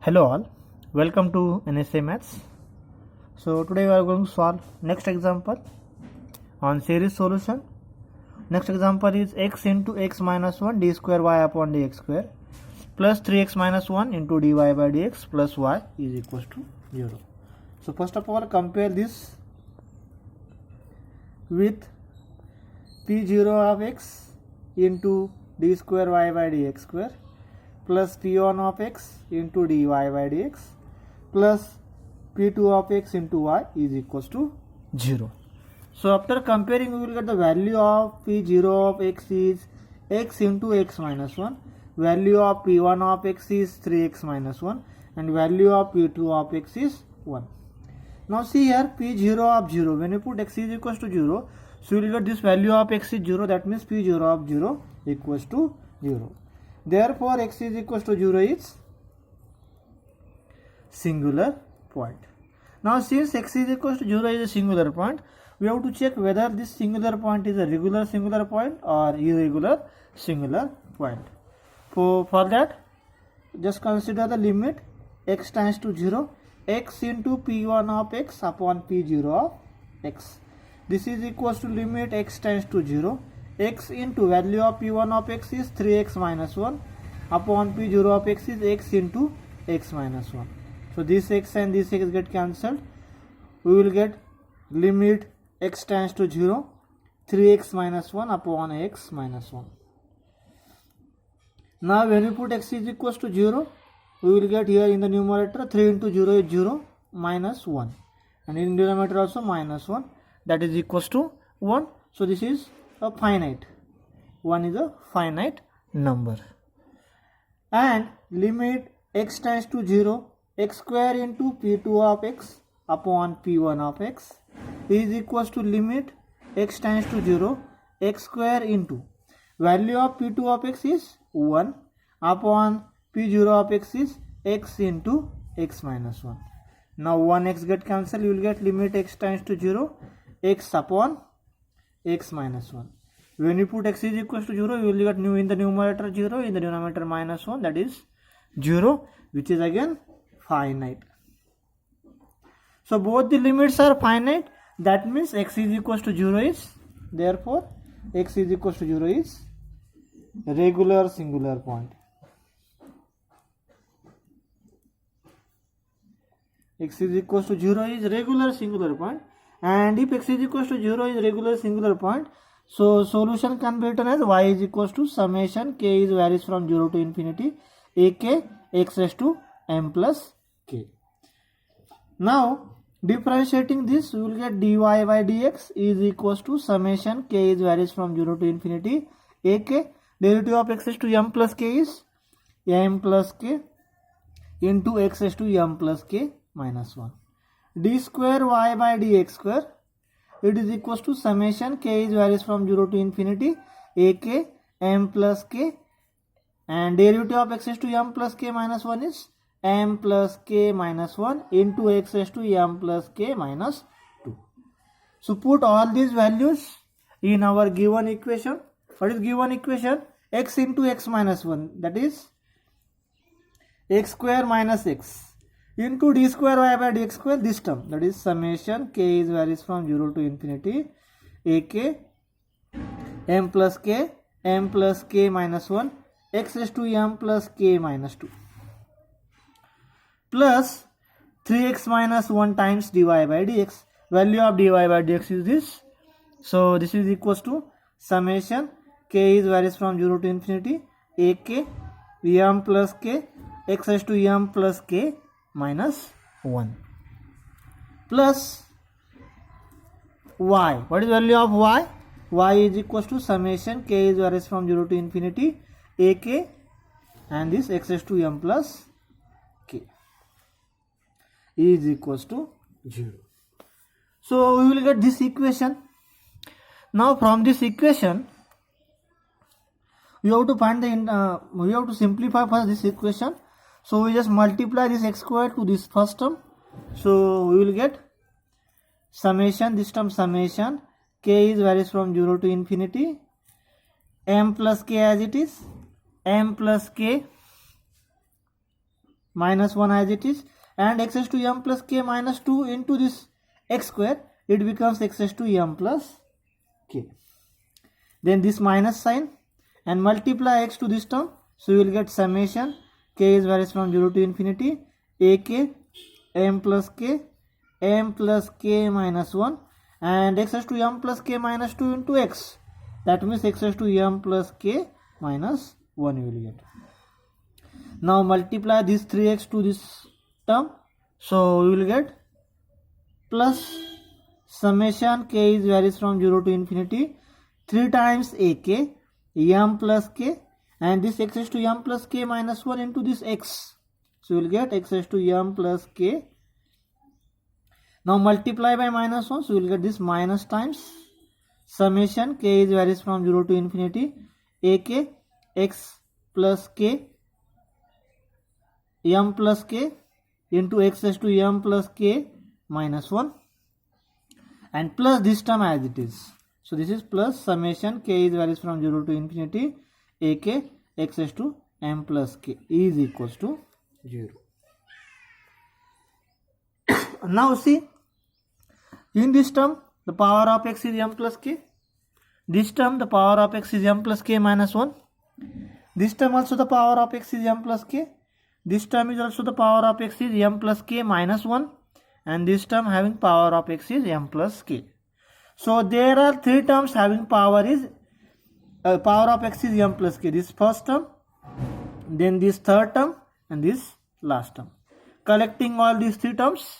Hello all, welcome to NSA Maths. So today we are going to solve next example on series solution. Next example is x into x minus 1 d square y upon dx square plus 3x minus 1 into dy by dx plus y is equals to 0. So first of all compare this with p0 of x into d square y by dx square plus p1 of x into dy by dx plus p2 of x into y is equals to 0. So after comparing we will get the value of p0 of x is x into x minus 1, value of p1 of x is 3x minus 1 and value of p2 of x is 1. Now see here p0 of 0, when you put x is equals to 0, so you will get this value of x is 0, that means p0 of 0 equals to 0. Therefore x is equals to 0 is singular point. Now since x is equals to 0 is a singular point, we have to check whether this singular point is a regular singular point or irregular singular point. For that, just consider the limit x tends to 0, x into p1 of x upon p0 of x. This is equals to limit x tends to 0, x into value of p1 of x is 3x minus 1 upon p0 of x is x into x minus 1. So this x and this x get cancelled. We will get limit x tends to 0, 3x minus 1 upon x minus 1. Now when we put x is equals to 0, we will get here in the numerator 3 into 0 is 0 minus 1 and in denominator also minus 1, that is equals to 1. So this is a finite, 1 is a finite number. And limit x tends to 0, x square into p2 of x upon p1 of x is equals to limit x tends to 0, x square into value of p2 of x is 1 upon p0 of x is x into x minus 1. Now 1x get cancelled, you will get limit x tends to 0, x upon x minus 1. When you put x is equals to 0, you will get in the numerator 0, in the denominator minus 1, that is 0, which is again finite. So both the limits are finite, that means x is equals to 0 is, therefore x is equals to 0 is regular singular point. X is equals to 0 is regular singular point, and if x is equals to 0 is regular singular point, so solution can be written as y is equals to summation k is varies from 0 to infinity ak x raised to m plus k. Now differentiating this, we will get dy by dx is equals to summation k is varies from 0 to infinity ak derivative of x raised to m plus k is m plus k into x raised to m plus k minus 1. D square y by dx square, it is equals to summation k is varies from 0 to infinity ak m plus k and derivative of x raised to m plus k minus 1 is m plus k minus 1 into x raised to m plus k minus 2. So put all these values in our given equation. What is given equation? X into x minus 1, that is x square minus x into d square y by dx square, this term, that is summation k is varies from 0 to infinity ak m plus k minus 1 x raised to m plus k minus 2 plus 3x minus 1 times dy by dx. Value of dy by dx is this, so this is equals to summation k is varies from 0 to infinity ak m plus k x raised to m plus k minus 1 plus y. What is value of y? Y is equals to summation k is varies from 0 to infinity ak and this x raised to m plus k is equals to 0. So we will get this equation. Now from this equation we have to find the we have to simplify first this equation. So we just multiply this x square to this first term. So we will get summation, this term summation k is varies from 0 to infinity m plus k as it is, m plus k minus 1 as it is, and x raised to m plus k minus 2 into this x square, it becomes x raised to m plus k. Then this minus sign and multiply x to this term, so you will get summation k is varies from 0 to infinity ak m plus k minus 1 and x raised to m plus k minus 2 into x, that means x raised to m plus k minus 1 you will get. Now multiply this 3x to this term, so we will get plus summation k is varies from 0 to infinity 3 times ak m plus k and this x raised to m plus k minus 1 into this x, so you will get x raised to m plus k. Now multiply by minus 1, so you will get this minus times summation k is varies from 0 to infinity ak x plus k m plus k into x raised to m plus k minus 1 and plus this term as it is. So this is plus summation k is varies from 0 to infinity ak x raised to m plus k is equals to 0. Now see, in this term the power of x is m plus k, this term the power of x is m plus k minus 1, this term also the power of x is m plus k, this term is also the power of x is m plus k minus 1 and this term having power of x is m plus k. So there are 3 terms having power of x is m plus k, this first term, then this third term and this last term. Collecting all these 3 terms,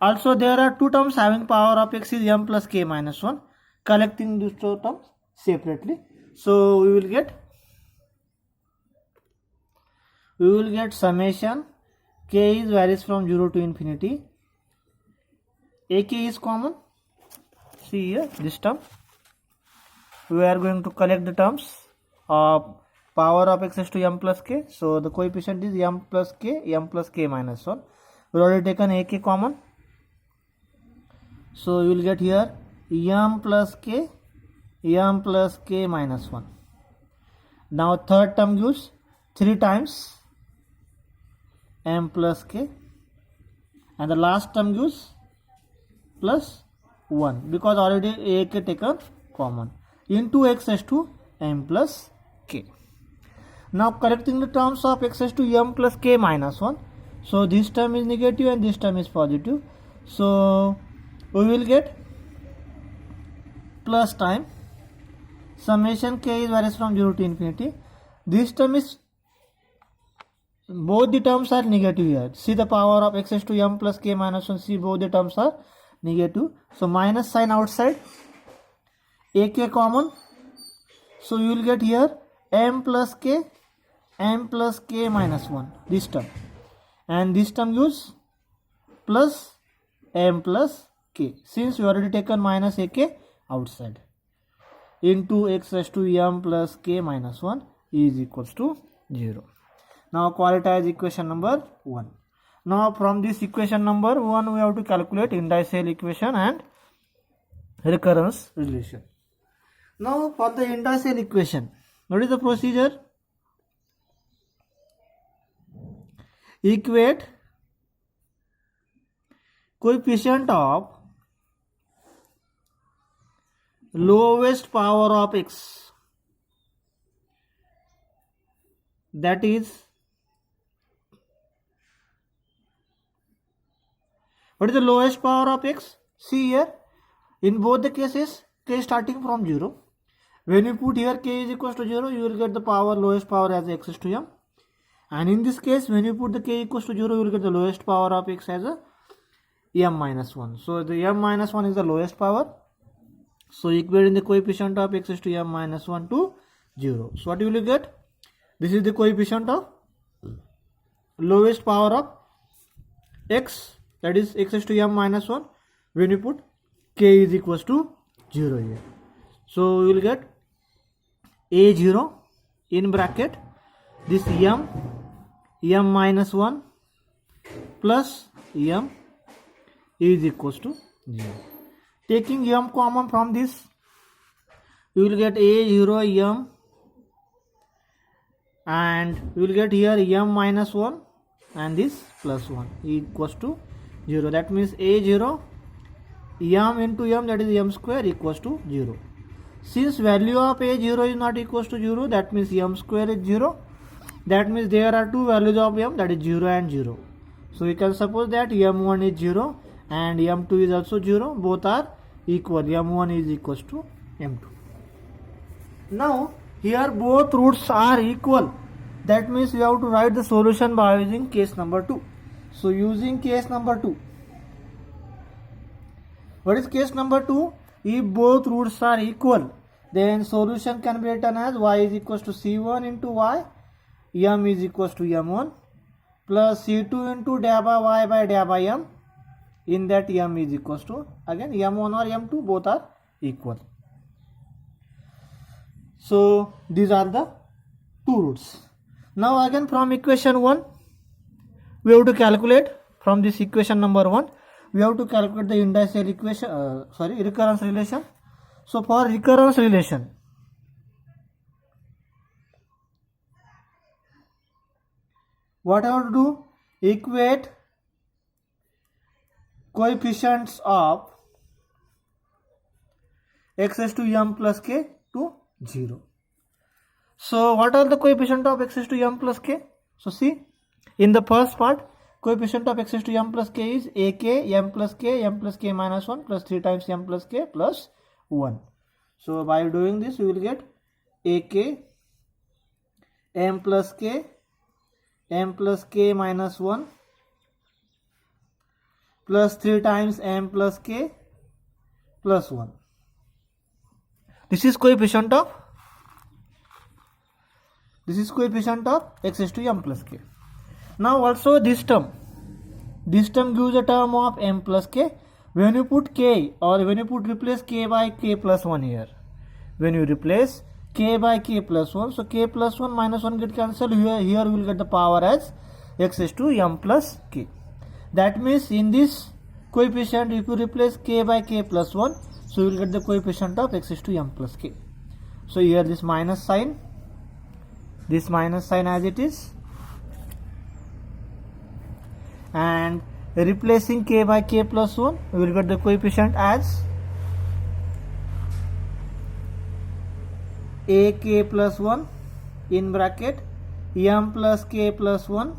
also there are 2 terms having power of x is m plus k minus 1, collecting these 2 terms separately, so we will get summation k is varies from 0 to infinity ak is common. See here this term, we are going to collect the terms of power of x raised to m plus k, so the coefficient is m plus k minus 1. We already taken ak common, so you will get here m plus k minus 1. Now third term gives 3 times m plus k and the last term gives plus 1 because already ak taken common into x raised to m plus k. Now correcting the terms of x raised to m plus k minus 1, so this term is negative and this term is positive, so we will get plus time summation k is varies from 0 to infinity, this term is, both the terms are negative here, see the power of x raised to m plus k minus 1, see both the terms are negative, so minus sign outside, ak common, so you will get here m plus k minus 1 this term and this term gives plus m plus k, since we already taken minus ak outside, into x raised to m plus k minus 1 is equals to 0. Now qualitize equation number 1. Now from this equation number 1 we have to calculate indicial equation and recurrence relation. Now for the indicial equation, what is the procedure? Equate coefficient of lowest power of x, that is, what is the lowest power of x? See here, in both the cases k starting from 0. When you put here k is equals to 0, you will get the power lowest power as x raised to m, and in this case when you put the k equals to 0, you will get the lowest power of x as a m minus 1. So the m minus 1 is the lowest power, so equating the coefficient of x raised to m minus 1 to 0. So what you will get? This is the coefficient of lowest power of x, that is x raised to m minus 1 when you put k is equals to 0 here. So you will get a0 in bracket this m minus 1 plus m is equals to 0. Taking m common from this, you will get a0 m and you will get here m minus 1 and this plus 1 equals to 0. That means a0 m into m, that is m square, equals to 0. Since value of a0 is not equals to 0, that means m square is 0. That means there are two values of m, that is 0 and 0. So we can suppose that m1 is 0 and m2 is also 0. Both are equal. m1 is equals to m2. Now here both roots are equal. That means we have to write the solution by using case number 2. So using case number 2. What is case number 2? If both roots are equal, then solution can be written as y is equals to c1 into y, m is equals to m1, plus c2 into dA by y by dA by m. In that m is equals to, again, m1 or m2, both are equal. So these are the two roots. Now again from equation 1, we have to calculate, from this equation number 1, we have to calculate the indicial equation, recurrence relation. So for recurrence relation, what I have to do? Equate coefficients of x raised to m plus k to 0. So what are the coefficient of x raised to m plus k? So see, in the first part, coefficient of x raised to m plus k is ak m plus k minus 1 plus 3 times m plus k plus 1. So by doing this, we will get ak m plus k minus 1 plus 3 times m plus k plus 1. This is coefficient of x raised to m plus k. Now also this term gives a term of m plus k. When you put k, or when you replace k by k plus 1 here, when you replace k by k plus 1, so k plus 1 minus 1 get cancelled. Here we will get the power as x raised to m plus k. That means in this coefficient, if you replace k by k plus 1, so you will get the coefficient of x raised to m plus k. So here this minus sign as it is, and replacing k by k plus 1, we will get the coefficient as ak plus 1 in bracket m plus k plus 1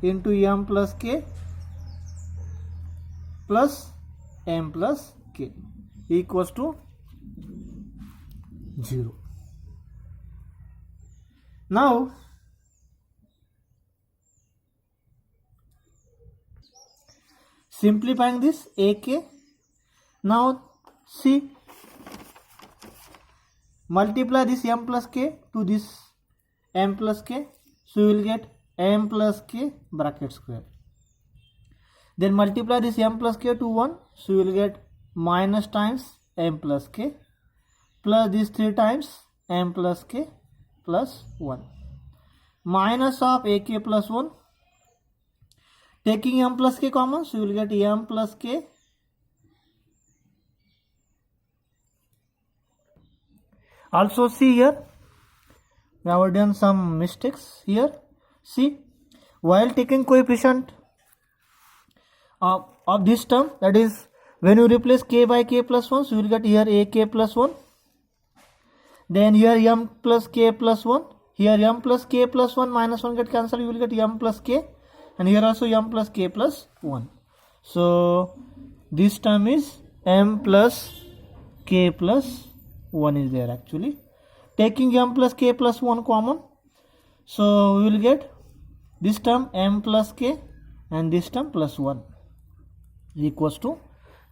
into m plus k plus m plus k equals to 0. Now simplifying this ak, now see, multiply this m plus k to this m plus k, so you will get m plus k bracket square. Then multiply this m plus k to 1, so you will get minus times m plus k plus this 3 times m plus k plus 1. Minus of ak plus 1, taking m plus k common, so you will get m plus k also. See here, we have done some mistakes here. See, while taking coefficient of this term, that is when you replace k by k plus 1, so you will get here ak plus 1, then here m plus k plus 1, here m plus k plus 1 minus 1 get cancelled, you will get m plus k, and here also m plus k plus 1. So this term is m plus k plus 1 is there actually. Taking m plus k plus 1 common, so we will get this term m plus k and this term plus 1 equals to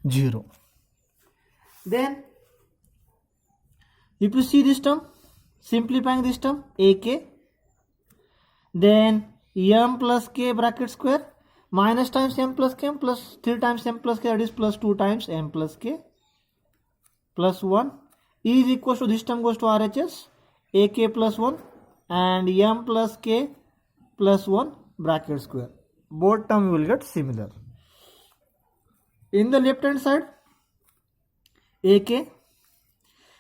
0. Then if you see this term, simplifying this term ak, then m plus k bracket square minus times m plus k plus 3 times m plus k, that is plus 2 times m plus k plus 1 is equals to, this term goes to RHS, ak plus 1 and m plus k plus 1 bracket square. Both term will get similar. In the left hand side, ak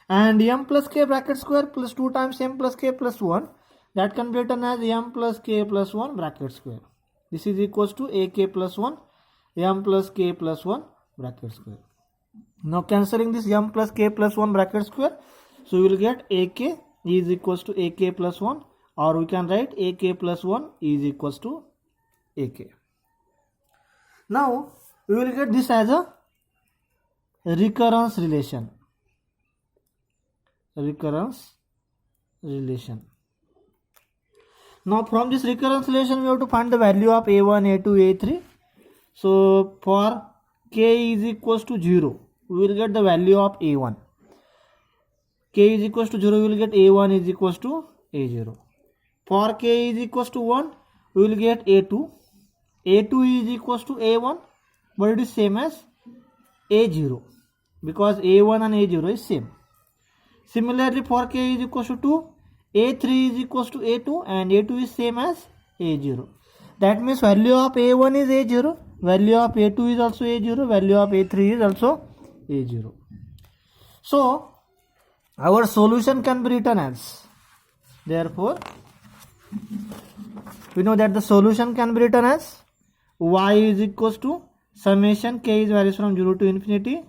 and m plus k bracket square plus 2 times m plus k plus 1, that can be written as m plus k plus 1 bracket square. This is equals to ak plus 1 m plus k plus 1 bracket square. Now cancelling this m plus k plus 1 bracket square, so we will get ak is equals to ak plus 1, or we can write ak plus 1 is equals to ak. Now we will get this as a recurrence relation. Now from this recurrence relation we have to find the value of a1, a2, a3. So for k is equals to 0, we will get the value of a1. K is equals to 0, we will get a1 is equals to a0. For k is equals to 1, we will get a2. a2 is equals to a1, but it is same as a0 because a1 and a0 is same. Similarly, for k is equals to 2, a3 is equals to a2 and a2 is same as a0. That means value of a1 is a0, value of a2 is also a0, value of a3 is also a0. So our solution can be written as, therefore we know that the solution can be written as y is equals to summation k is varies from 0 to infinity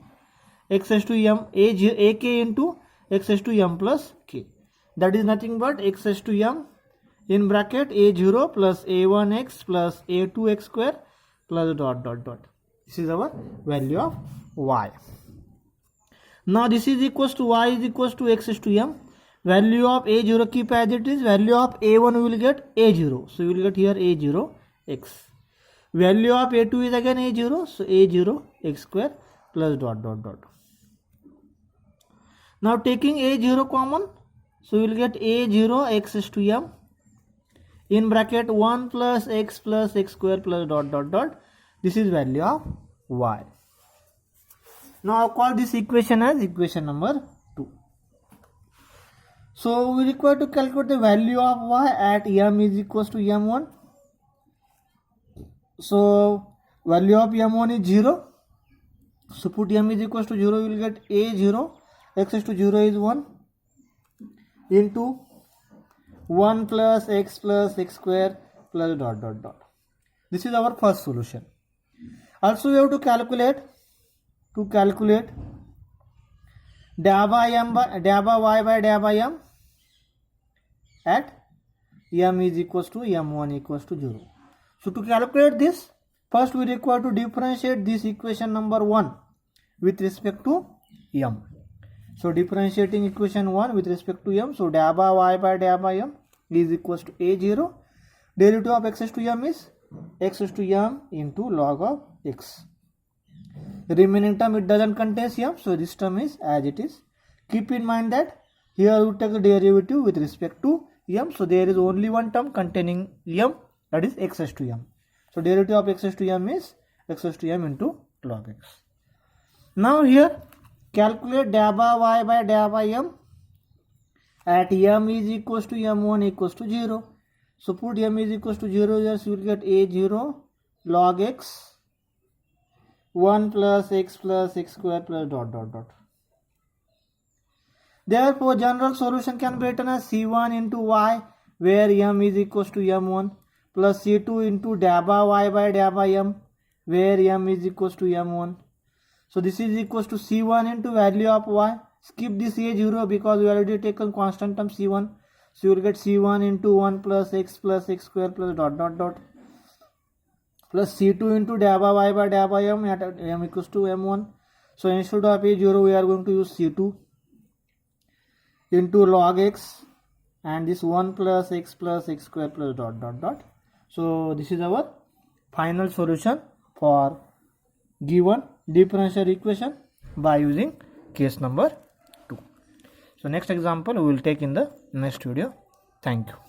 x raised to m ak into x raised to m plus k. That is nothing but x raised to m in bracket a0 plus a1x plus a2x square plus dot dot dot. This is our value of y. Now this is equals to y is equals to x raised to m. Value of a0 keep as it is. Value of a1 we will get a0. So we will get here a0 x. Value of a2 is again a0. So a0 x square plus dot dot dot. Now taking a0 common, so we will get a0 x raised to m in bracket 1 plus x square plus dot dot dot. This is value of y. Now I'll call this equation as equation number 2. So we require to calculate the value of y at m is equals to m1. So value of m1 is 0. So put m is equals to 0, we will get a0 x raised to 0 is 1 into 1 plus x square plus dot dot dot. This is our first solution. Also we have to calculate da by y by da by m at m is equals to m1 equals to 0. So to calculate this, first we require to differentiate this equation number 1 with respect to m. So differentiating equation 1 with respect to m, so da by y by da by m is equals to a0. Derivative of x raised to m is x raised to m into log of x. The remaining term, it doesn't contain m, so this term is as it is. Keep in mind that here we take the derivative with respect to m, so there is only one term containing m, that is x raised to m. So derivative of x raised to m is x raised to m into log x. Now here calculate da by y by da by m at m is equals to m1 equals to 0. So put m is equals to 0 here, so you will get a0 log x 1 plus x square plus dot dot dot. Therefore general solution can be written as c1 into y, where m is equals to m1, plus c2 into da by y by da by m, where m is equals to m1. So this is equals to c1 into value of y. Skip this a0 because we already taken constant term c1. So you will get c1 into 1 plus x square plus dot dot dot, plus c2 into da by y by da by m at m equals to m1. So instead of a0 we are going to use c2 into log x and this 1 plus x square plus dot dot dot. So this is our final solution for given differential equation by using case number 2. So next example we will take in the next video. Thank you.